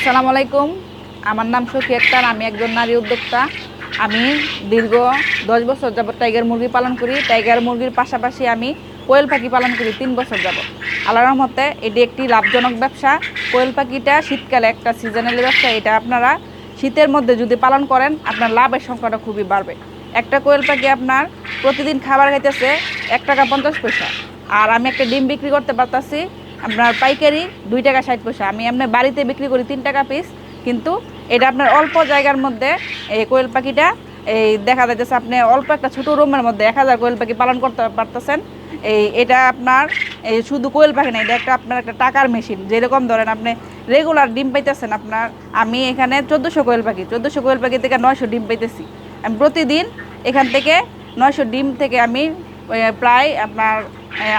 আসসালামু আলাইকুম। আমার নাম সখী আক্তার। আমি একজন নারী উদ্যোক্তা। আমি দীর্ঘ 10 বছর যাবত টাইগার মুরগি পালন করি। টাইগার মুরগির পাশাপাশি আমি কোয়েল পাখি পালন করি 3 বছর যাবত। আল্লাহর রহমতে এটি একটি লাভজনক ব্যবসা। কোয়েল পাখিটা শীতকালে একটা সিজনালি ব্যবসা। এটা আপনারা শীতের মধ্যে যদি পালন করেন আপনার লাভের সংখ্যাটা খুবই বাড়বে। একটা কোয়েল পাখি আপনার প্রতিদিন খাবার খাইতেছে 1 টাকা 50 পয়সা। আর আমি একটা ডিম বিক্রি করতে পারতাছি আপনার পাইকারি 2 টাকা 60 পয়সা। আমি এমনি বাড়িতে বিক্রি করি 3 টাকা পিস। কিন্তু এটা আপনার অল্প জায়গার মধ্যে এই কোয়েল পাখিটা দেখা যাইতেছে আপনি অল্প একটা ছোটো রুমের মধ্যে 1000 কোয়েল পাখি পালন করতে পারতেছেন। এটা আপনার শুধু কোয়েল পাখি না, এটা আপনার একটা টাকার মেশিন। যেরকম ধরেন আপনি রেগুলার ডিম পাইতেছেন আপনার, আমি এখানে 1400 কোয়েল পাখি থেকে 900 ডিম পাইতেছি। আমি প্রতিদিন এখান থেকে 900 ডিম থেকে আমি প্রায় আপনার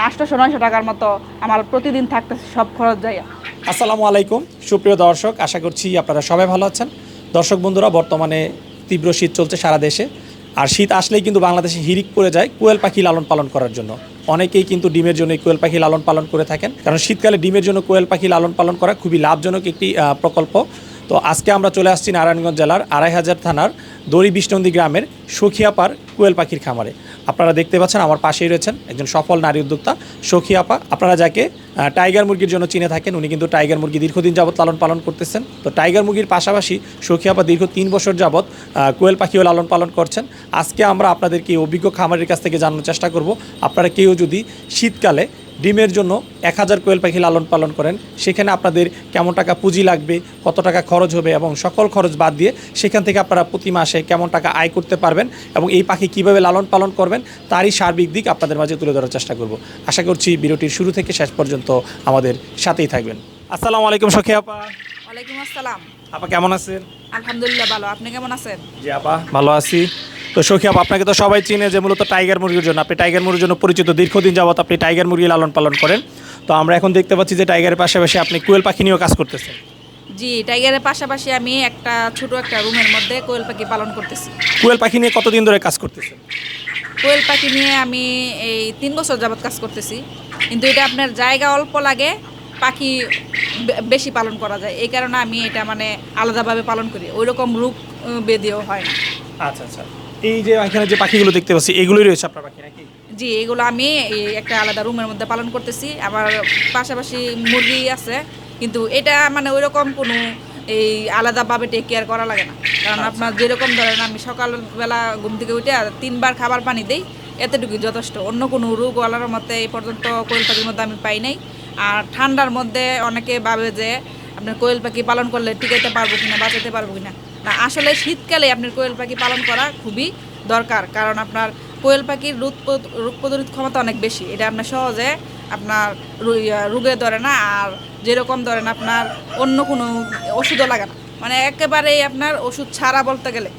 800-900 টাকার মতো আমার প্রতিদিন থাকতেছে সব খরচ যায়। আসসালামু আলাইকুম সুপ্রিয় দর্শক, আশা করছি আপনারা সবাই ভালো আছেন। দর্শক বন্ধুরা, বর্তমানে তীব্র শীত চলছে সারা দেশে। আর শীত আসলেই কিন্তু বাংলাদেশে হিরিক পড়ে যায় কোয়েল পাখি লালন পালন করার জন্য। অনেকেই কিন্তু ডিমের জন্য কোয়েল পাখি লালন পালন করে থাকেন, কারণ শীতকালে ডিমের জন্য কোয়েল পাখি লালন পালন করা খুবই লাভজনক একটি প্রকল্প। তো আজকে আমরা চলে আসছি নারায়ণগঞ্জ জেলার 2500 থানার দড়ি বিষ্ণন্দী গ্রামের সখিয়াপার কোয়েল পাখির খামারে। আপনারা দেখতে পাচ্ছেন আমার পাশেই রয়েছেন একজন সফল নারী উদ্যোক্তা সখিয়াপা। আপনারা যাকে টাইগার মুরগির জন্য চিনে থাকেন, উনি কিন্তু টাইগার মুরগি দীর্ঘদিন যাবত লালন পালন করতেছেন। তো টাইগার মুরগির পাশাপাশি সখিয়াপা দীর্ঘ 3 বছর যাবত কোয়েল পাখিও লালন পালন করছেন। আজকে আমরা আপনাদেরকে অভিজ্ঞ খামারের কাছ থেকে জানানোর চেষ্টা করব, আপনারা কেউ যদি শীতকালে ডিমের জন্য 1000 কোয়েল পাখি লালন পালন করেন, সেখানে আপনাদের কেমন টাকা পুঁজি লাগবে, কত টাকা খরচ হবে এবং সকল খরচ বাদ দিয়ে সেখান থেকে আপনারা প্রতি মাসে কেমন টাকা আয় করতে পারবেন এবং এই পাখি কীভাবে লালন পালন করবেন তারই সার্বিক দিক আপনাদের মাঝে তুলে ধরার চেষ্টা করব। আশা করছি ভিডিওটির শুরু থেকে শেষ পর্যন্ত আমাদের সাথেই থাকবেন। আসসালামু আলাইকুম সখিয়াপা। ওয়ালাইকুম আসসালাম। আপা কেমন আছেন? আলহামদুলিল্লাহ ভালো। আপনি কেমন আছেন? জি আপা ভালো আছি। তো সখিয়াপা, আপনাকে তো সবাই চিনে যে মূলত টাইগার মুরগির জন্য, আপনি টাইগার মুরগির জন্য পরিচিত। দীর্ঘদিন যাবত আপনি টাইগার মুরগি লালন পালন করেন। তো আমরা এখন দেখতে পাচ্ছি যে টাইগারের পাশাপাশি আপনি কোয়েল পাখি নিয়েও কাজ করতেছেন। জি, টাইগারের পাশাপাশি আমি ছোট একটা রুমের মধ্যে কোয়েল পাখি পালন করতেছি। কোয়েল পাখি নিয়ে কতদিন ধরে কাজ করতেছেন? কোয়েল পাখি নিয়ে আমি এই 3 বছর যাবত কাজ করতেছি। কিন্তু এটা আপনার জায়গা অল্প লাগে, পাখি বেশি পালন করা যায়। এই কারণে আমি এটা মানে আলাদাভাবে পালন করি, ওই রকম রূপ বেঁধেও হয় না। আচ্ছা আচ্ছা, এই যে এখানে যে পাখিগুলো দেখতে পাচ্ছি এগুলোই রয়েছে আপনার পাখি নাকি? জি, এগুলো আমি একটা আলাদা রুমের মধ্যে পালন করতেছি। আমার পাশাপাশি মুরগি আছে, কিন্তু এটা মানে ওই রকম কোনো আলাদাভাবে টেক কেয়ার করা লাগে না। কারণ আপনার যেরকম ধরেন আমি সকালবেলা ঘুম থেকে উঠে 3 বার খাবার পানি দিই, এতটুকুই যথেষ্ট। অন্য কোনো রোগ আলার মতে এই পর্যন্ত কোয়েল পাখির মধ্যে আমি পাই নাই। আর ঠান্ডার মধ্যে অনেকে ভাবে যে আপনার কোয়েল পাখি পালন করলে টিকাইতে পারবো কিনা, বাঁচাতে পারবো কিনা। না, আসলে শীতকালে আপনার কোয়েল পাখি পালন করা খুবই দরকার। কারণ আপনার কোয়েল পাখির রোগ প্রতিরোধ ক্ষমতা অনেক বেশি। এটা আপনার সহজে আপনার রোগে ধরে না। আর যেরকম ধরেন আপনার অন্য কোনো ওষুধও লাগে না, মানে একেবারেই আপনার ওষুধ ছাড়া বলতে গেলে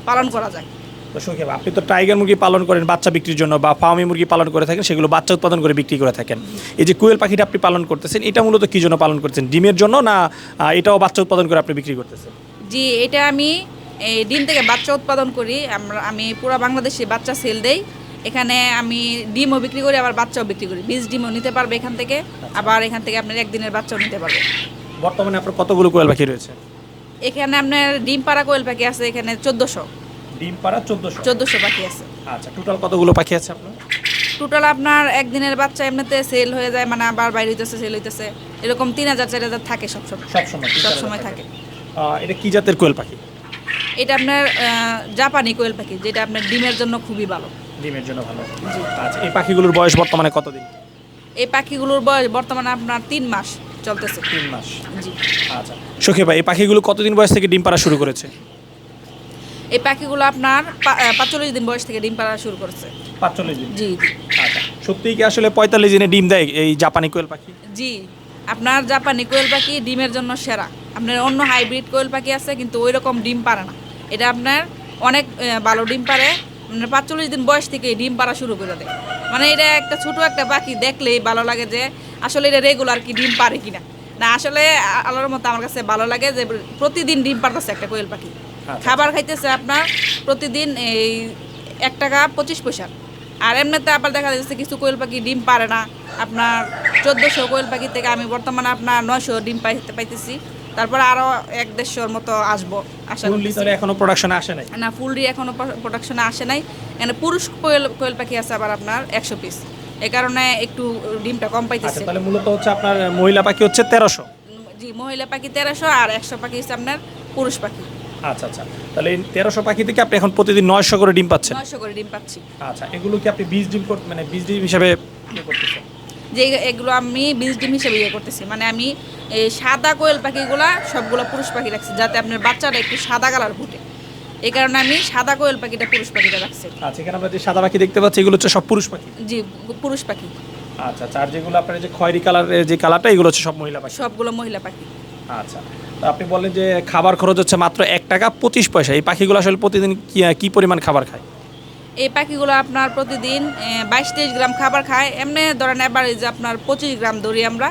পালন করা যায়। তো সখিয়াপা, আপনি তো টাইগার মুরগি পালন করেন বাচ্চা বিক্রির জন্য, বা ফার্মি মুরগি পালন করে থাকেন, সেগুলো বাচ্চা উৎপাদন করে বিক্রি করে থাকেন। এই যে কোয়েল পাখিটা আপনি পালন করতেছেন, এটা মূলত কী জন্য পালন করতেছেন? ডিমের জন্য না এটাও বাচ্চা উৎপাদন করে আপনি বিক্রি করতেছেন? জি, এটা আমি এই ডিম থেকে বাচ্চা উৎপাদন করি। আমি পুরো বাংলাদেশে বাচ্চা সেল দেই। এখানে আমি ডিমও বিক্রি করি, আবার বাচ্চাও বিক্রি করি। 20 ডিমও নিতে পারবে এখান থেকে, আবার এখান থেকে আপনার একদিনের বাচ্চাও নিতে পারবে। বর্তমানে আপনার কতগুলো কোয়েল পাখি রয়েছে? এখানে আপনার ডিম পাড়া কোয়েল পাখি আছে এখানে 1400। ডিম পাড়া 1400 পাখি আছে। আচ্ছা, টোটাল কতগুলো পাখি আছে আপনার? টোটাল আপনার একদিনের বাচ্চা এমনিতে সেল হয়ে যায়, মানে আবার বাইরে হইতেছে, সেল হইতেছে, এরকম 3000-4000 থাকে সবসময় থাকে। এটা কি জাতের কোয়েল পাখি? এটা আপনার জাপানি কোয়েল পাখি, যেটা আপনার ডিমের জন্য খুবই ভালো। ডিমের জন্য ভালো। আচ্ছা, এই পাখিগুলোর বয়স বর্তমানে কতদিন? এই পাখিগুলোর বয়স বর্তমানে আপনার 3 মাস চলতেছে। 3 মাস। জি। আচ্ছা সখিয়া ভাই, এই পাখিগুলো কতদিন বয়স থেকে ডিম পাড়া শুরু করেছে? এই পাখিগুলো আপনার 45 দিন বয়স থেকে ডিম পাড়া শুরু করেছে। 45 দিন? জি। আচ্ছা, সত্যিই কি আসলে 45 দিনে ডিম দেয় এই জাপানি কোয়েল পাখি? জি, আপনার জাপানি কোয়েল পাখি ডিমের জন্য সেরা। আপনার অন্য হাইব্রিড কোয়েল পাখি আছে, কিন্তু ওই রকম ডিম পারে না। এটা আপনার অনেক ভালো ডিম পারে। 45 দিন বয়স থেকে ডিম পাড়া শুরু করে দেয়। মানে এটা একটা ছোট একটা পাখি, দেখলেই ভালো লাগে যে আসলে এটা রেগুলার কি ডিম পারে কিনা। না, আসলে আল্লাহর মতো আমার কাছে ভালো লাগে যে প্রতিদিন ডিম পারতেছে একটা কোয়েল পাখি। খাবার খাইতেছে আপনার প্রতিদিন এই 1 টাকা 25 পয়সা। আর এমনিতে আবার দেখা যাচ্ছে কিছু কোয়েল পাখি ডিম পারে না। আপনার 1400 কোয়েল পাখি থেকে আমি বর্তমানে আপনার 900 ডিম পাইতেছি। তারপর আরও 1-150-র মতো আসবো আশা ফুললি করতেছি। তাহলে এখনো প্রোডাকশনে আসে নাই? না, ফুলরি এখনো প্রোডাকশনে আসে নাই। এখানে পুরুষ কোয়েল কোয়েল পাখি আছে আবার আপনার 100 পিস, এই কারণে একটু ডিমটা কম আচ্ছা, পাইতেছে। তাহলে মূলত হচ্ছে আপনার মহিলা পাখি হচ্ছে 1300। জি, মহিলা পাখি 1300 আর 100 পাখি হচ্ছে আপনার পুরুষ পাখি। আচ্ছা আচ্ছা, তাহলে এই 1300 পাখি থেকে আপনি এখন প্রতিদিন 900 করে ডিম পাচ্ছেন? 900 করে ডিম পাচ্ছি। আচ্ছা, এগুলো কি আপনি বীজ ডিম মানে বীজ ডিম হিসাবে ইয়ে করতেছেন? যে এগুলো আমি বীজ ডিম হিসেবে ইয়ে করতেছি, মানে আমি এই সাদা কোয়েল পাখিগুলা সবগুলো পুরুষ পাখি রাখছি, যাতে আপনার বাচ্চাটা একটু সাদা কালার ফুটে, এই কারণে আমি সাদা কোয়েল পাখিটা পুরুষ পাখিটা রাখছি। আচ্ছা, এখানে আমরা যে সাদা পাখি দেখতে পাচ্ছি এগুলো হচ্ছে সব পুরুষ পাখি? জি, পুরুষ পাখি। আচ্ছা আচ্ছা, আর যেগুলো আপনার যে খয়েরি কালারের যে কালারটা এগুলো হচ্ছে সব মহিলা পাখি? সবগুলো মহিলা পাখি। আচ্ছা, তো আপনি বললেন যে খাবার খরচ হচ্ছে মাত্র 1 টাকা 25 পয়সা। এই পাখিগুলো আসলে প্রতিদিন কি পরিমাণ খাবার খায়? এই পাখিগুলো আপনার প্রতিদিন 22-23 গ্রাম খাবার খায়। এমনি ধরেন এভারেজ আপনার 25 গ্রাম ধরি আমরা,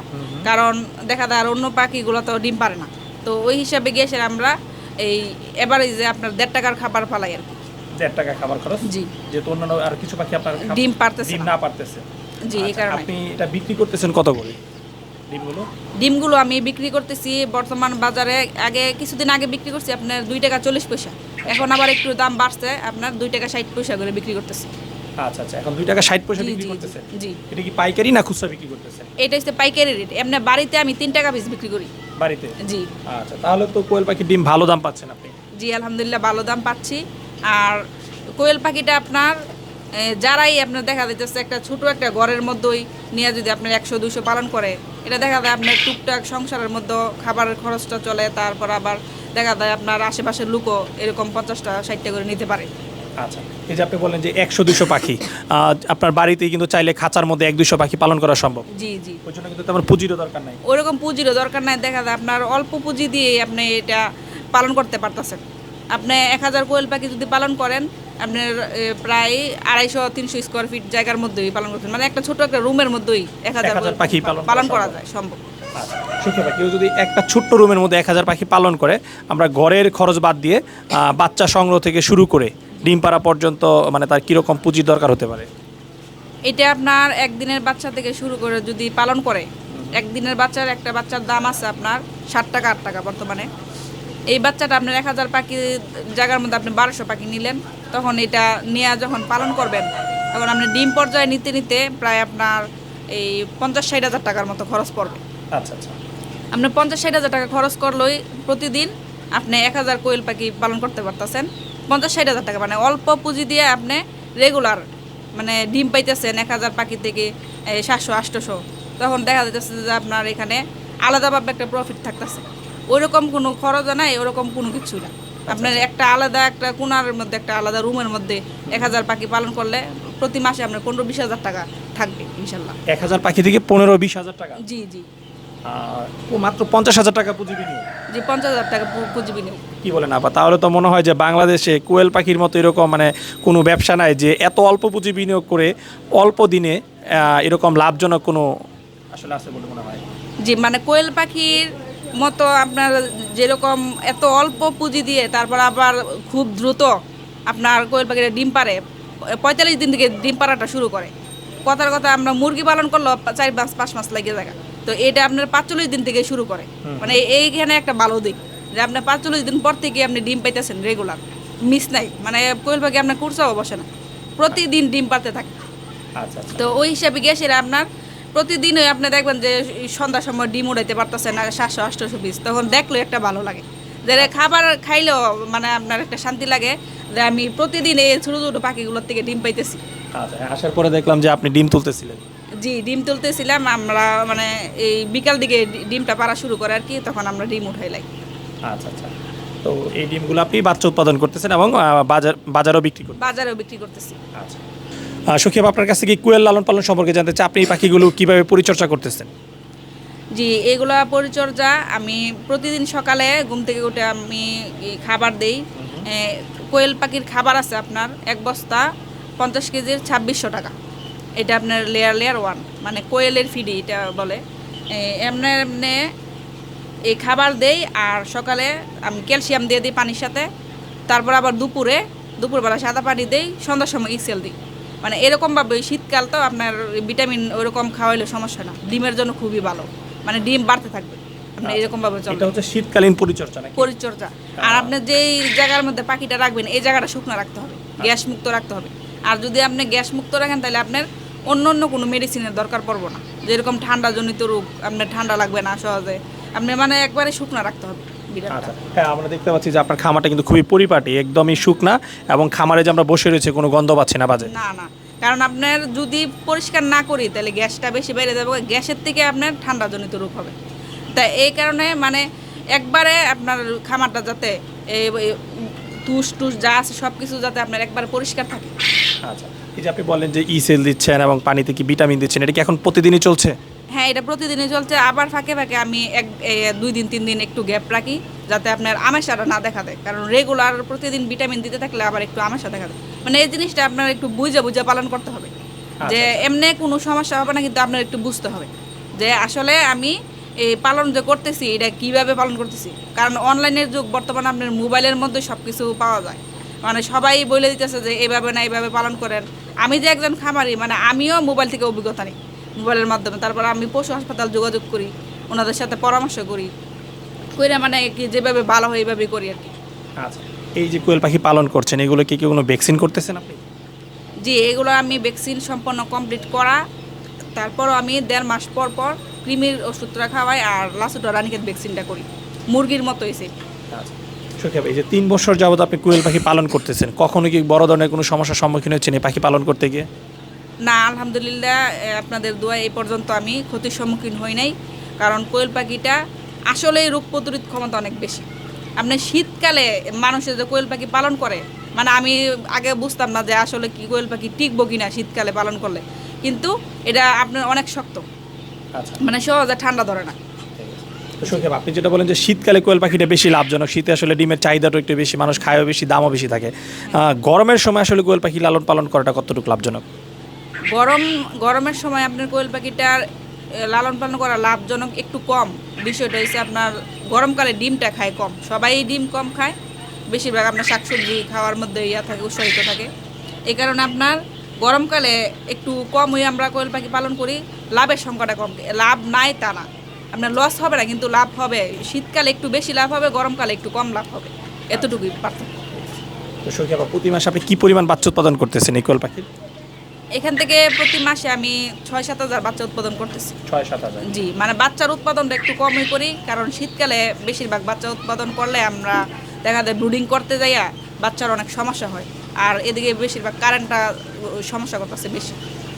কারণ দেখা যায় আর অন্য পাখিগুলো তো ডিম পারে না, তো ওই হিসাবে গিয়ে আমরা এই এভারেজে আপনার 1.5 টাকার খাবার ফেলাই আর কি। 1.5 টাকা খাবার খরচ? জি। যেহেতু অন্যান্য আর কিছু পাখি আপনার ডিম পারতেছে ডিম না। না পারতেছে। জি, এই আচ্ছা, কারণে। আপনি এটা বিক্রি করতেছেন কত করে ডিমগুলো? ডিমগুলো আমি বিক্রি করতেছি বর্তমান বাজারে, আগে কিছুদিন আগে বিক্রি করছি আপনার 2 টাকা 40 পয়সা, এখন আবার একটু দাম বাড়ছে, আপনার 2 টাকা 60 পয়সা করে বিক্রি করতেছি। আচ্ছা আচ্ছা, এখন 2 টাকা 60 পয়সা জি, বিক্রি জি, করতেছেন? জি। এটা কি পাইকারি না খুচরা বিক্রি করতেছেন? এটা হচ্ছে পাইকারি রেট, এমনি বাড়িতে আমি 3 টাকা পিস বিক্রি করি। বাড়িতে? জি। আচ্ছা, তাহলে তো কোয়েল পাখির ডিম ভালো দাম পাচ্ছেন আপনি? জি, আলহামদুলিল্লাহ ভালো দাম পাচ্ছি। আর কোয়েল পাখিটা আপনার যারাই আপনার দেখা যাইতেছে একটা ছোট একটা ঘরের মধ্যেই নিয়ে যদি আপনার 100-200 পালন করে, এটা দেখা যায় আপনার টুকটাক সংসারের মধ্যে খাবারের খরচটা চলে, তারপর আবার দেখা যায় আপনার আশেপাশের লোকও এরকম 50টা 60টা করে নিতে পারে। আচ্ছা, এই যে আপনি বললেন যে 100-200 পাখি, আপনার বাড়িতেই কিন্তু চাইলে খাঁচার মধ্যে 1-200 পাখি পালন করা সম্ভব? জি, জি। ওই জন্য কিন্তু তেমন পুঁজিরও দরকার নাই? ওরকম পুঁজিরও দরকার নাই, দেখা যায় আপনার অল্প পুঁজি দিয়ে আপনি এটা পালন করতে পারতেছেন। আপনি 1000 কোয়েল পাখি যদি পালন করেন, আপনার প্রায় 250-300 স্কোয়ার ফিট জায়গার মধ্যেই পালন করতেন, মানে একটা ছোট একটা রুমের মধ্যেই 1000 1000 পাখি পালন করা যায় সম্ভব। আচ্ছা, সুখে কেউ যদি একটা ছোট্ট রুমের মধ্যে 1000 পাখি পালন করে, আমরা ঘরের খরচ বাদ দিয়ে বাচ্চা সংগ্রহ থেকে শুরু করে ডিম পাড়া পর্যন্ত মানে তার কীরকম পুঁজির দরকার হতে পারে? এটা আপনার একদিনের বাচ্চা থেকে শুরু করে যদি পালন করে, একদিনের বাচ্চার একটা বাচ্চার দাম আছে আপনার 7 টাকা 8 টাকা বর্তমানে। এই বাচ্চাটা আপনার 1000 পাখি জায়গার মধ্যে আপনি 1200 পাখি নিলেন, তখন এটা নিয়ে যখন পালন করবেন, তখন আপনি ডিম পর্যায়ে নিতে নিতে প্রায় আপনার এই 50-60 হাজার টাকার মতো খরচ পড়বে। আচ্ছা আচ্ছা, আপনি 50-60 হাজার টাকা খরচ করলেই প্রতিদিন আপনি 1000 কোয়েল পাখি পালন করতে পারতেছেন। 50-60 হাজার টাকা মানে অল্প পুঁজি দিয়ে আপনি রেগুলার মানে ডিম পাইতেছেন 1000 পাখি থেকে 700-800, তখন দেখা যাচ্ছে যে আপনার এখানে আলাদাভাবে একটা প্রফিট থাকতেছে। ওইরকম কোনো খরচ নাই, ওরকম কোনো কিছু না। আপনার একটা আলাদা একটা কোনার মধ্যে একটা আলাদা রুমের মধ্যে 1000 পাখি পালন করলে প্রতি মাসে আপনার 15-20 হাজার টাকা থাকবে ইনশাল্লাহ। 1000 পাখি থেকে 15-20 হাজার টাকা? জি, জি। ও মাত্র 50 হাজার টাকা পুঁজি বিনিয়োগ? জি, 50,000 টাকা পুঁজি বিনিয়োগ। কি বলেন আপা, তাহলে তো মনে হয় যে বাংলাদেশে কোয়েল পাখির মতো এরকম মানে কোনো ব্যবসা নাই যে এত অল্প পুঁজি বিনিয়োগ করে অল্প দিনে এরকম লাভজনক কোনো আসলে আছে বলে মনে হয়? জি, মানে কোয়েল পাখির মতো আপনার যেরকম এত অল্প পুঁজি দিয়ে তারপর আবার খুব দ্রুত আপনার কোয়েল পাখিরা ডিম পারে, 45 দিন থেকে ডিম পাড়াটা শুরু করে। কথার কথা আমরা মুরগি পালন করলে 4-5 মাস লাগে যায়, তো এটা আপনার 45 দিন থেকে শুরু করে। মানে এইখানে একটা ভালো দিক যে আপনার 45 দিন পর থেকে আপনি ডিম পাইতেছেন রেগুলার, মিস নাই, মানে কোয়েল পাখি আপনার কুরসাও বসে না, প্রতিদিন ডিম পাড়তে থাকে। আচ্ছা আচ্ছা, তো ওই হিসাবে গিয়ে সেটা আপনার প্রতিদিনই আপনি দেখবেন যে সন্ধ্যার সময় ডিম উড়াইতে পারতেছেন না 700-800 পিস, তখন দেখলে একটা ভালো লাগে, যে খাবার খাইলেও মানে আপনার একটা শান্তি লাগে যে আমি প্রতিদিন এই ছোটো ছোটো পাখিগুলোর থেকে ডিম পাইতেছি। আচ্ছা, আসার পরে দেখলাম যে আপনি ডিম তুলতেছিলেন? জি, ডিম তুলতেছিলাম আমরা, মানে এই বিকাল দিকে ডিমটা পাড়া শুরু করে আর কি, তখন আমরা ডিম উঠাইলাই। আচ্ছা আচ্ছা, তো এই ডিমগুলো আপনি বাচ্চা উৎপাদন করতেছেন এবং বাজারেও বিক্রি করতেছেন? বাজারেও বিক্রি করতেছি। আচ্ছা, সখীব আপনার কাছে কি কোয়েল লালন পালন সম্পর্কে জানতে চাই, আপনি এই পাখিগুলো কীভাবে পরিচর্যা করতেছেন? জি, এগুলা পরিচর্যা আমি প্রতিদিন সকালে ঘুম থেকে উঠে আমি খাবার দেই। কোয়েল পাখির খাবার আছে আপনার 1 বস্তা 50 কেজির 2600 টাকা। এটা আপনার লেয়ার 1 মানে কোয়েলের ফিডি এটা বলে। এমনি এমনি এই খাবার দেই, আর সকালে আমি ক্যালসিয়াম দিয়ে দিই পানির সাথে, তারপর আবার দুপুরবেলা সাদা পানি দেই, সন্ধ্যার সময় ইক্সেল দিই। মানে এরকমভাবে শীতকাল তো আপনার ভিটামিন ওইরকম খাওয়াইলে সমস্যা না, ডিমের জন্য খুবই ভালো, মানে ডিম বাড়তে থাকবে। আপনার এরকম ভাবে এটা চলবে। হচ্ছে শীতকালীন পরিচর্যা নাকি? পরিচর্যা। আর আপনি যেই জায়গার মধ্যে পাখিটা রাখবেন এই জায়গাটা শুকনো রাখতে হবে, গ্যাস মুক্ত রাখতে হবে। আর যদি আপনি গ্যাস মুক্ত রাখেন তাহলে আপনার অন্য অন্য কোনো মেডিসিনের দরকার পড়বে না। যেরকম ঠান্ডাজনিত রোগ, আপনার ঠান্ডা লাগবে না সহজে, আপনি মানে একবারে শুকনো রাখতে হবে বিড়ালটা। আচ্ছা, হ্যাঁ আমরা দেখতে পাচ্ছি যে আপনার খামারটা কিন্তু খুবই পরিপাটি, একদমই শুকনা, এবং খামারে যে আমরা বসে রয়েছে কোনো গন্ধ পাচ্ছি না বাজে। না না, কারণ আপনার যদি পরিষ্কার না করি তাহলে গ্যাসটা বেশি বেড়ে যাবে, গ্যাসের থেকে আপনার ঠান্ডাজনিত রোগ হবে। তাই এই কারণে মানে একবারে আপনার খামারটা যাতে তুষ টুস যা আছে সব কিছু যাতে আপনার একবারে পরিষ্কার থাকে। আচ্ছা, এই যে আপনি বললেন যে সেল দিচ্ছেন এবং পানিতে কি ভিটামিন দিচ্ছেন, এটা কি এখন প্রতিদিনই চলছে? হ্যাঁ, এটা প্রতিদিনই চলছে। আবার ফাঁকে ফাঁকে আমি 2 দিন 3 দিন একটু গ্যাপ রাখি যাতে আপনার আমেশাটা না দেখা দেয়, কারণ রেগুলার প্রতিদিন ভিটামিন দিতে থাকলে আবার একটু আমেশা দেখা দেয়। মানে এই জিনিসটা আপনার একটু বুঝে বুঝে পালন করতে হবে, যে এমনি কোনো সমস্যা হবে না, কিন্তু আপনার একটু বুঝতে হবে যে আসলে আমি এই পালন যে করতেছি এটা কিভাবে পালন করতেছি। কারণ অনলাইনের যুগ, বর্তমানে আপনার মোবাইলের মধ্যে সব কিছু পাওয়া যায়, মানে সবাই বলে দিতেছে যে এইভাবে না এইভাবে পালন করেন। আমি যে একজন খামারি, মানে আমিও মোবাইল থেকে অভিজ্ঞতা নিই মোবাইলের মাধ্যমে। তারপর আমি পশু হাসপাতাল যোগাযোগ করি, ওনাদের সাথে পরামর্শ করি, করে মানে কি যেভাবে ভালো হয় এইভাবেই করি আর কি। আচ্ছা, এই যে কোয়েল পাখি পালন করছেন এগুলো কি কোনো ভ্যাকসিন করতেছেন আপনি? জি, এগুলো আমি ভ্যাকসিন সম্পন্ন কমপ্লিট করা, তারপরও আমি 1.5 মাস পর পর কৃমির ওষুধটা খাওয়াই, আর লাসুটা রানিকেট ভ্যাকসিনটা করি, মুরগির মতোই সেম। আচ্ছা, সুখেব, এই যে 3 বছর যাবত আপনি কোয়েল পাখি পালন করতেছেন, কখনো কি বড় ধরনের কোনো সমস্যার সম্মুখীন হচ্ছেন এই পাখি পালন করতে গিয়ে? না, আলহামদুলিল্লাহ, আপনাদের দোয়া এই পর্যন্ত আমি ক্ষতির সম্মুখীন হই নাই। কারণ কোয়েল পাখিটা আসলেই রোগ প্রতিরোধ ক্ষমতা অনেক বেশি। আপনি শীতকালে মানুষের যে কোয়েল পাখি পালন করে, মানে আমি আগে বুঝতাম না যে আসলে কি কোয়েল পাখি টিকবো কিনা শীতকালে পালন করলে, কিন্তু এটা আপনার অনেক শক্ত, আচ্ছা, মানে সহজে ঠান্ডা ধরে না। তো সুখেব, আপনি যেটা বলেন যে শীতকালে কোয়েল পাখিটা বেশি লাভজনক, শীতে আসলে ডিমের চাহিদাটা একটু বেশি, মানুষ খায়ও বেশি, দামও বেশি থাকে। গরমের সময় আসলে কোয়েল পাখি লালন পালন করাটা কতটুকু লাভজনক? গরমের সময় আপনার কোয়েল পাখিটার লালন পালন করা লাভজনক একটু কম। বিষয়টা হচ্ছে আপনার গরমকালে ডিমটা খায় কম, সবাই ডিম কম খায়, বেশিরভাগ আপনার শাকসবজি খাওয়ার মধ্যে থাকে, উৎসাহিত থাকে। এই কারণে আপনার গরমকালে একটু কম হয়ে আমরা কোয়েল পাখি পালন করি, লাভের সংখ্যাটা কম। লাভ নাই তা না, আপনার লস হবে না, কিন্তু লাভ হবে। শীতকালে একটু বেশি লাভ হবে, গরমকালে একটু কম লাভ হবে, এতটুকুই পার্থক্য। তো সুখেব, প্রতি মাসে আপনি কি পরিমাণ বাচ্চা উৎপাদন করতেছেন এই কোয়েল পাখির? এখান থেকে প্রতি মাসে আমি 6-7 হাজার বাচ্চা উৎপাদন করতেছি। 6-7 হাজার? জি, মানে বাচ্চার উৎপাদনটা একটু কমই করি, কারণ শীতকালে বেশিরভাগ বাচ্চা উৎপাদন করলে আমরা দেখা যায় ব্রুডিং করতে যাইয়া বাচ্চার অনেক সমস্যা হয়, আর এদিকে বেশিরভাগ কারেন্টটা সমস্যা করতেছে বেশি।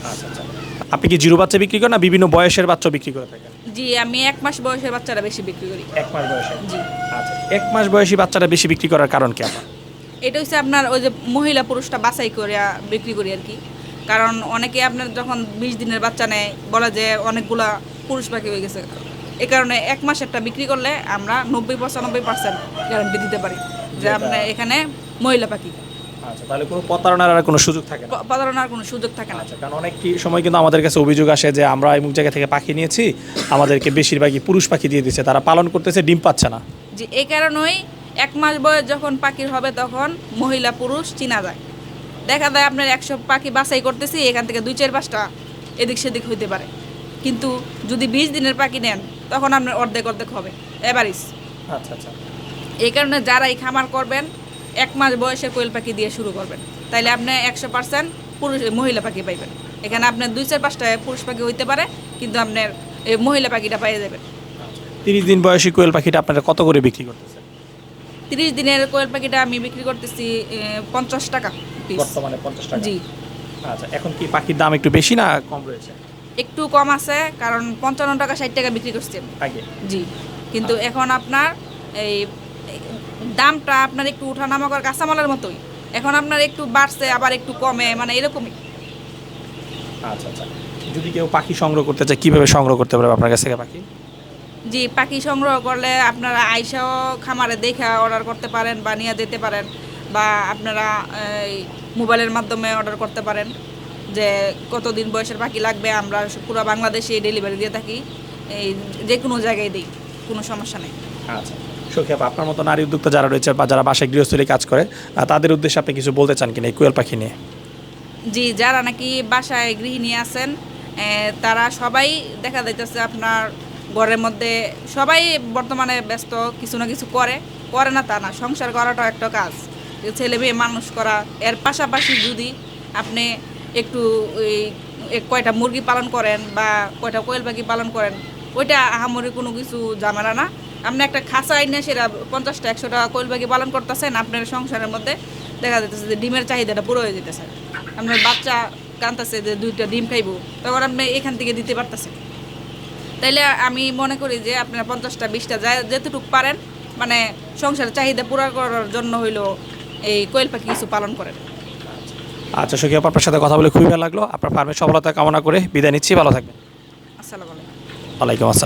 আচ্ছা আচ্ছা, আপনি কি জিরো বাচ্চা বিক্রি করেন না বিভিন্ন বয়সের বাচ্চা বিক্রি করে থাকেন? জি, আমি 1 মাস বয়সের বাচ্চারা বেশি বিক্রি করি। 1 মাস বয়সে? জি। আচ্ছা, 1 মাস বয়সী বাচ্চাটা বেশি বিক্রি করার কারণ কি আপনার? এটা হচ্ছে আপনার ওই যে মহিলা পুরুষটা বাছাই করে বিক্রি করি আর কি। কারণ অনেকে আপনার যখন 20 দিনের বাচ্চা নেয় বলে যে অনেকগুলা পুরুষ পাখি হয়ে গেছে, এই কারণে 1 মাসেরটা বিক্রি করলে আমরা 90-95% গ্যারান্টি দিতে পারি যে আপনার এখানে মহিলা পাখি। আচ্ছা, তাহলে কোনো প্রতারণার আর কোনো সুযোগ থাকে না? প্রতারণার কোনো সুযোগ থাকে না। আচ্ছা, কারণ অনেক সময় কিন্তু আমাদের কাছে অভিযোগ আসে যে আমরা এমন জায়গা থেকে পাখি নিয়েছি, আমাদেরকে বেশিরভাগই পুরুষ পাখি দিয়ে দিচ্ছে, তারা পালন করতেছে, ডিম পাচ্ছে না। যে এই কারণেই 1 মাস বয়স যখন পাখির হবে তখন মহিলা পুরুষ চিনা যায়। দেখা যায় আপনার 100 পাখি বাছাই করতেছি, এখান থেকে 2-4-5টা এদিক সেদিক হইতে পারে, কিন্তু যদি 20 দিনের পাখি নেন তখন আপনার অর্ধেক হবে এভারেজ। আচ্ছা আচ্ছা, এই কারণে যারা এই খামার করবেন 1 মাস বয়সের কোয়েল পাখি দিয়ে শুরু করবেন, তাইলে আপনি 100% পুরুষ মহিলা পাখি পাইবেন। এখানে আপনার 2-4-5টা পুরুষ পাখি হইতে পারে, কিন্তু আপনার এই মহিলা পাখিটা পাইয়ে যাবেন। 30 দিন বয়সী কোয়েল পাখিটা আপনারা কত করে বিক্রি করতেছেন? 30 দিনের কোয়েল পাখিটা আমি বিক্রি করতেছি 50 টাকা পিস। বর্তমানে 50 টাকা? জি। আচ্ছা, এখন কি পাখির দাম একটু বেশি না কম রয়েছে? একটু কম আছে, কারণ 55 টাকা 60 টাকা বিক্রি করছেন আগে। জি, কিন্তু এখন আপনার এই দামটা আপনার একটু উঠানামা করে কাঁচামালের মতোই, এখন আপনার একটু বাড়ছে আবার একটু কমে, মানে এরকমই। আচ্ছা আচ্ছা, যদি কেউ পাখি সংগ্রহ করতে চায় কিভাবে সংগ্রহ করতে পারবে আপনার কাছ থেকে পাখি? জি, পাখি সংগ্রহ করলে আপনারা আইসাও খামারে দেখে অর্ডার করতে পারেন বা নিয়ে যেতে পারেন, বা আপনারা এই মোবাইলের মাধ্যমে অর্ডার করতে পারেন যে কতদিন বয়সের পাখি লাগবে। আমরা পুরো বাংলাদেশে ডেলিভারি দিয়ে থাকি, এই যে কোনো জায়গায় দিই, কোনো সমস্যা নেই। আচ্ছা, সুখেব, আপনার মতো নারী উদ্যোক্তা যারা রয়েছে বা যারা বাসায় গৃহস্থলী কাজ করে তাদের উদ্দেশ্যে আপনি কিছু বলতে চান কিনা এই কোয়েল পাখি নিয়ে? জি, যারা নাকি বাসায় গৃহিণী আছেন তারা সবাই দেখা যাইতেছে আপনার ঘরের মধ্যে সবাই বর্তমানে ব্যস্ত, কিছু না কিছু করে না তা না, সংসার করাটাও একটা কাজ, ছেলে মেয়ে মানুষ করা। এর পাশাপাশি যদি আপনি একটু কয়টা মুরগি পালন করেন বা কয়টা কোয়েল পাখি পালন করেন, ওইটা আহামরি কোনো কিছু ঝামেলা না। আপনি একটা খাঁচা আইনে সেটা 50টা 100টা কোয়েল পাখি পালন করতেছেন, আপনার সংসারের মধ্যে দেখা যেতেছে যে ডিমের চাহিদাটা পুরো হয়ে যেতেছে। আপনার বাচ্চা কাঁদতেছে যে 2টা ডিম খাইবো, তখন আপনি এখান থেকে দিতে পারতেছেন। তাইলে আমি মনে করি যে আপনারা 50টা 20টা যেতটুকু পারেন মানে সংসারের চাহিদা পুরো করার জন্য হইলো এই কোয়েল পাখি কিছু পালন করেন। আচ্ছা সখী আপু, আপনার সাথে কথা বলে খুবই ভালো লাগলো। আপনার ফার্মের সফলতা কামনা করে বিদায় নিচ্ছি, ভালো থাকবেন। আসসালামু আলাইকুম। ওয়ালাইকুম আসসালাম।